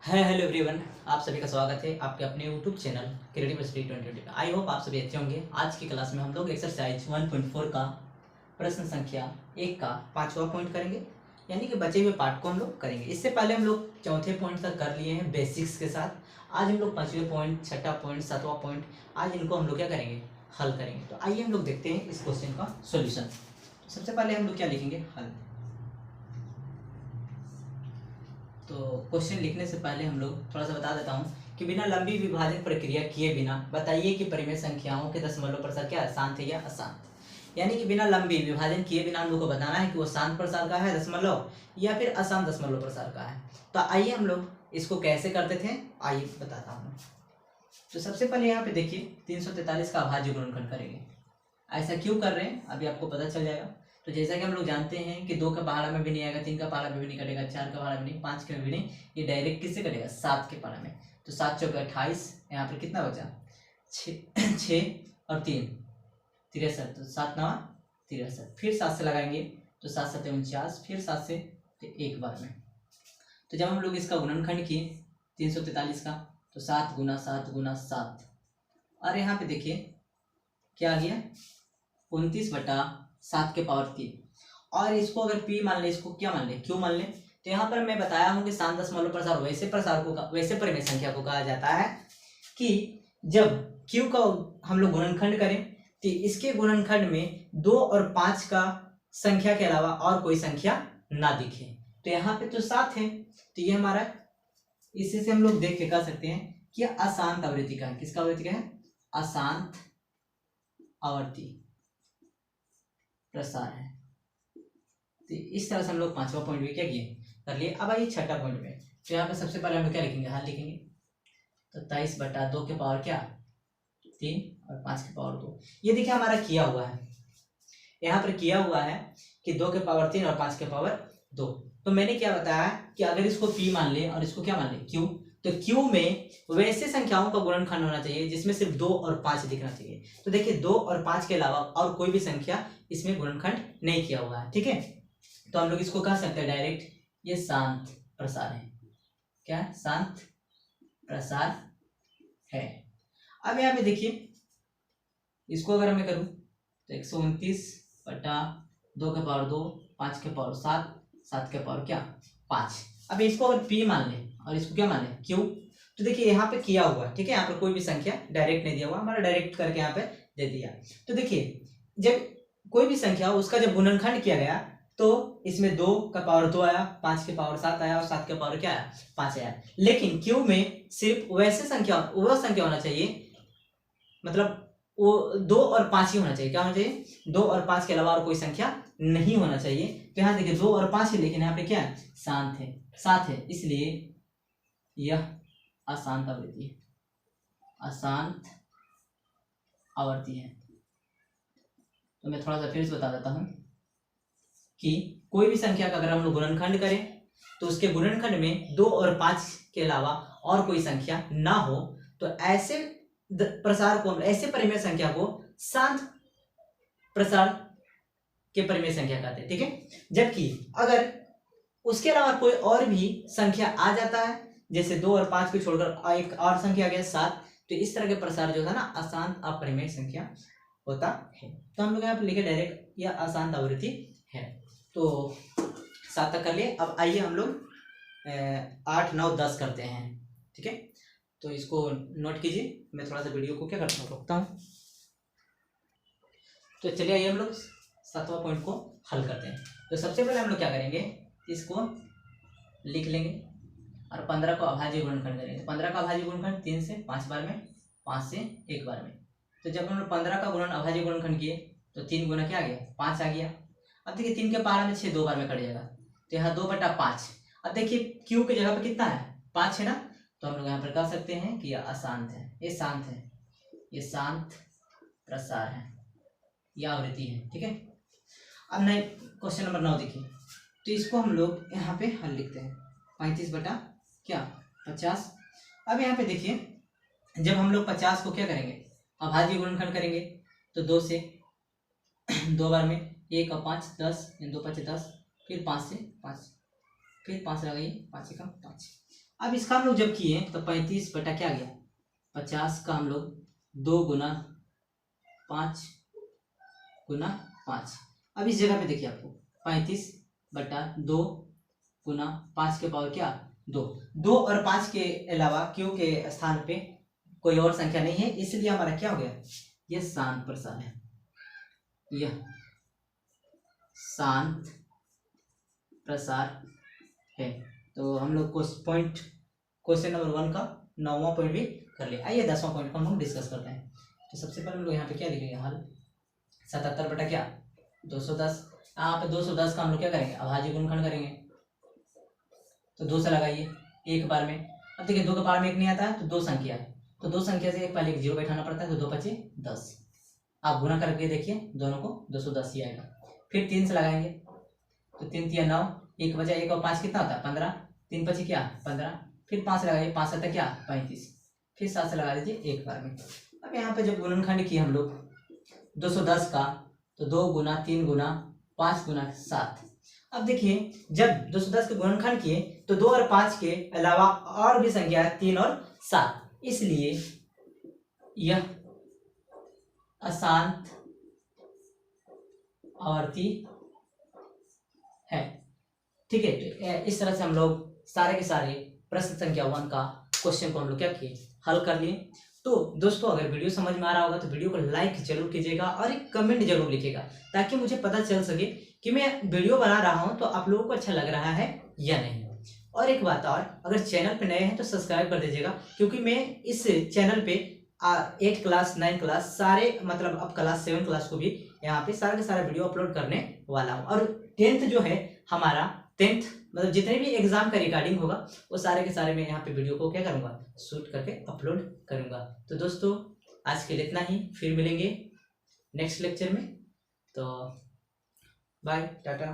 है hello everyone, आप सभी का स्वागत है आपके अपने यूट्यूब चैनल क्रिएटिव स्टडी 2020 में। आई होप आप सभी अच्छे होंगे। आज की क्लास में हम लोग एक्सरसाइज 1.4 का प्रश्न संख्या 1 का 5वां पॉइंट करेंगे, यानी कि बचे हुए पार्ट को हम लोग करेंगे। इससे पहले हम लोग चौथे पॉइंट तक कर लिए हैं बेसिक्स के साथ। आज हम लोग 5वें पॉइंट, 6ठा पॉइंट, 7वां पॉइंट, आज इनको हम लोग क्या करेंगे, हल करेंगे। तो आइए हम लोग देखते हैं इस क्वेश्चन का सोल्यूशन। सबसे पहले हम लोग क्या लिखेंगे, हल। तो क्वेश्चन लिखने से पहले हम लोग थोड़ा सा बता देता हूँ कि बिना लंबी विभाजन प्रक्रिया किए बिना बताइए कि परिमेय संख्याओं के दशमलव प्रसार क्या शांत है या अशांत। यानी कि बिना लंबी विभाजन किए बिना हम लोग को बताना है कि वो शांत प्रसार का है दशमलव या फिर अशांत दशमलव प्रसार का है। तो आइए हम लोग इसको कैसे करते थे, आइए बताता हूँ। तो सबसे पहले यहाँ पे देखिए 343 का अभाज्य गुणनखंड करेंगे। ऐसा क्यों कर रहे हैं अभी आपको पता चल जाएगा। तो जैसा कि हम लोग जानते हैं कि 2 का पहाड़ा में भी नहीं आएगा, 3 का पहाड़ा में भी नहीं कटेगा, 4 का पहाड़ा में नहीं, 5 का भी नहीं, ये डायरेक्ट किससे कटेगा, 7 के पहाड़ा में। तो 7 चौके 28, यहाँ पर कितना बचा, 6 और 3 63, तो 7 नवा 63, फिर 7 से लगाएंगे तो 7 7 49, फिर 7 से तो एक बार में। तो जब हम लोग इसका गुणनखंड किए 343 का, तो 7 गुना 7 गुना 7, और यहाँ पे देखिए क्या आ गया, 29/7 के पावर 3। और इसको अगर पी मान ले, इसको क्या मान ले, क्यू मान ले। तो यहाँ पर मैं बताया हूँ कि शांत दशमलव प्रसार वैसे परिमेय संख्या को कहा जाता है कि जब क्यू का हम लोग गुणनखंड करें तो इसके गुणनखंड में 2 और 5 का संख्या के अलावा और कोई संख्या ना दिखे। तो यहाँ पे तो 7 है, तो ये हमारा, इसी से हम लोग देख के कह सकते हैं कि अशांत आवृत्ति का है। किसका आवृत्ति का है, अशांत आवर्ती प्रसार है। तो इस तरह से हम लोग 5वां पॉइंट भी क्या किए, कर लिए। अब आइए 6ठा पॉइंट में। तो यहाँ पे सबसे पहले हम लोग क्या लिखेंगे, हल लिखेंगे। तो 23/2 के पावर क्या 3 और 5 के पावर 2। ये देखिए हमारा किया हुआ है, यहाँ पर किया हुआ है कि 2 के पावर 3 और 5 के पावर 2। तो मैंने क्या बताया कि अगर इसको पी मान ले और इसको क्या मान ले, क्यू, तो क्यू में वैसे संख्याओं का गुणनखंड होना चाहिए जिसमें सिर्फ 2 और 5 दिखना चाहिए। तो देखिए 2 और 5 के अलावा और कोई भी संख्या इसमें गुणनखंड नहीं किया हुआ है, ठीक है। तो हम लोग इसको कह सकते हैं डायरेक्ट, ये शांत प्रसार है। क्या है, शांत प्रसार है। अब यहाँ पे देखिए इसको अगर मैं करूं तो 129/2 के पावर 2, 5 के पावर 7, 7 के पावर क्या 5। अब इसको अगर पी मान ले और इसको क्या मान ले, क्यू, तो देखिए यहाँ पे किया हुआ, ठीक है, यहाँ पर कोई भी संख्या डायरेक्ट नहीं दिया हुआ, हमारा डायरेक्ट करके यहाँ पे दे दिया। तो देखिए जब कोई भी संख्या उसका जब गुणनखंड किया गया तो इसमें 2 का पावर 2 आया, 5 के पावर 7 आया और 7 के पावर क्या आया, 5 आया। लेकिन क्यू में सिर्फ वह संख्या होना चाहिए, मतलब वो 2 और 5 ही होना चाहिए। क्या होना चाहिए, 2 और 5 के अलावा और कोई संख्या नहीं होना चाहिए। तो यहाँ देखिए 2 और 5 है, लेकिन यहाँ पे क्या है, शांत है, 7 है, इसलिए यह अशांत आवृत्ति है, अशांत आवर्ती है। तो मैं थोड़ा सा फिर से बता देता हूं कि कोई भी संख्या का अगर हम लोग गुणनखंड करें तो उसके गुणनखंड में 2 और 5 के अलावा और कोई संख्या ना हो, तो ऐसे प्रसार को, ऐसे परिमेय संख्या को शांत प्रसार के परिमेय संख्या कहते हैं, ठीक है। जबकि अगर उसके अलावा कोई और भी संख्या आ जाता है, जैसे 2 और 5 को छोड़कर एक और संख्या आ गया 7, तो इस तरह के प्रसार जो था ना अशांत अपरिमेय संख्या होता है। तो हम लोग यहाँ पे लिखे डायरेक्ट यह अशांत आवृत्ति है। तो 7 तक कर लिए। अब आइए हम लोग 8 9 10 करते हैं, ठीक है। तो इसको नोट कीजिए, मैं थोड़ा सा वीडियो को क्या करता हूँ, रोकता हूँ। तो चलिए आइए हम लोग 7वां पॉइंट को हल करते हैं। तो सबसे पहले हम लोग क्या करेंगे, इसको लिख लेंगे और 15 को अभाज्य गुणनखंड करेंगे। तो 15 का अभाज्य गुणनखंड 3 से 5 बार में, 5 से एक बार में। तो जब हम लोग 15 का अभाज्य गुणनखंड किए तो 3 गुना क्या आ गया, 5 आ गया। अब देखिए 3 के पहाड़ा में 6 2 बार में कट जाएगा, तो यहाँ 2/5। अब देखिए क्यू की जगह पर कितना है, 5 है ना, तो हम लोग यहाँ पर कह सकते हैं कि यह अशांत है, ये शांत है, ये शांत प्रसार है, यह आवृत्ति है, ठीक है। अब नए क्वेश्चन नंबर 9 देखिए। तो इसको हम लोग यहाँ पे हल लिखते हैं, 35/50। अब यहाँ पे देखिए जब हम लोग 50 को क्या करेंगे, अभाज्य गुणनखंड करेंगे, तो 2 से 2 बार में, 1 और 5 10, 2 5 10, फिर 5 से 5, फिर 5 लगाइए, 5 1 5। अब इसका हम लोग जब किए तो 35 बटा क्या आ गया 50 का हम लोग 2 गुना 5 गुना 5। अब इस जगह पे देखिए आपको 35 बटा 2 गुना 5 के पावर क्या 2। 2 और 5 के अलावा क्यू के स्थान पे कोई और संख्या नहीं है, इसलिए हमारा क्या हो गया ये शांत प्रसार है, यह शांत प्रसार है। तो हम लोग क्वेश्चन नंबर 1 का 9वां पॉइंट भी कर लिया। आइए 10वां पॉइंट को हम लोग डिस्कस करते हैं। तो सबसे पहले हम लोग यहाँ पे क्या लिखेंगे हल 77 बटा क्या 210। यहाँ पे 210 का हम लोग क्या करेंगे अभाज्य गुणनखंड करेंगे, तो 2 से लगाइए एक बार में। अब देखिए 2 के पावर में 1 नहीं आता है तो 2 संख्या है, तो 2 संख्या से एक पहले एक 0 बैठाना पड़ता है, तो 2 बचे 10। आप गुना करके देखिए दोनों को 210 ही आएगा। फिर 3 से लगाएंगे तो 3 तिया 9, 1 बचा 1 और 5 कितना होता है 15, 3 बचे क्या 15। फिर 5 से लगाइए 5 आता क्या 35, फिर 7 से लगा दीजिए एक बार में। अब यहाँ पे जब गुणनखंड किए हम लोग 210 का तो 2 गुना 3 गुना 5 गुना 7। अब देखिए जब 210 के गुणनखंड किए तो 2 और 5 के अलावा और भी संख्या है 3 और 7, इसलिए यह अशांत आवर्ती है। ठीक है, तो इस तरह से हम लोग सारे के सारे प्रश्न संख्या 1 का क्वेश्चन को हम लोग क्या किए हल कर लिए। तो दोस्तों अगर वीडियो समझ में आ रहा होगा तो वीडियो को लाइक जरूर कीजिएगा और एक कमेंट जरूर लिखिएगा, ताकि मुझे पता चल सके कि मैं वीडियो बना रहा हूं तो आप लोगों को अच्छा लग रहा है या नहीं। और एक बात और, अगर चैनल पे नए हैं तो सब्सक्राइब कर दीजिएगा, क्योंकि मैं इस चैनल पे 8 क्लास 9 क्लास सारे मतलब अब क्लास 7 क्लास को भी यहाँ पे सारा का सारा वीडियो अपलोड करने वाला हूँ। और 10th जो है हमारा 10th मतलब जितने भी एग्जाम का रिकॉर्डिंग होगा वो सारे के सारे मैं यहाँ पे वीडियो को क्या करूँगा शूट करके अपलोड करूँगा। तो दोस्तों आज के लिए इतना ही, फिर मिलेंगे नेक्स्ट लेक्चर में। तो बाय टाटा।